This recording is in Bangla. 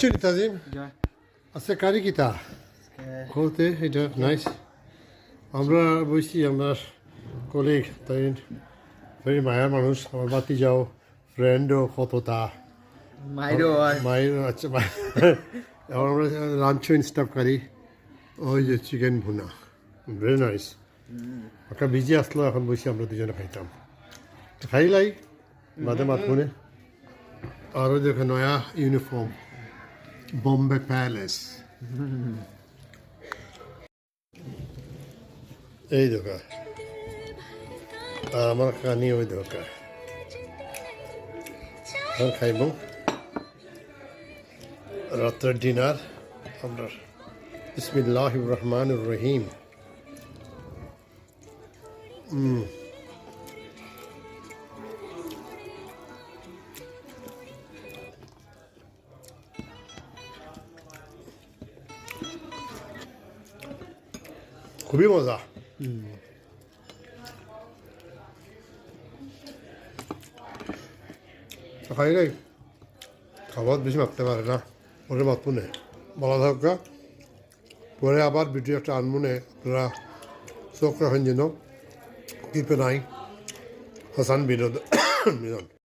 Chili Tazim, আছে কারি কিতা খোলতে এটা নাইস আমরা বলছি আমার কলিগ তাই ভেরি মায়ার মানুষ আমার বাতি যাও ফ্রেন্ডও কতটা মায়ের আচ্ছা এখন আমরা লাঞ্চও ইনস্টাফ করি ওই যে চিকেন ভুনা ভেরি নাইস একটা বিজি আসলো এখন বসে আমরা দুজনে খাইতাম খাইলাই বাদে মাতমনে আরও দেখে নয়া ইউনিফর্ম Bombay Palace. এই দেখা আমার কানি ওই দেখা এখন খাইব রাত্রের ডিনার আমরা বিসমিল্লাহির রহমানির রহিম খুবই মজা খাইলে খাবার বেশি মারতে পারে না ওরে মাতবো নে বলা থাকা পরে আবার ভিডিও একটা আনবো নে আপনারা চোখ রাখেন যেন কিপে নাই হাসান বিনোদন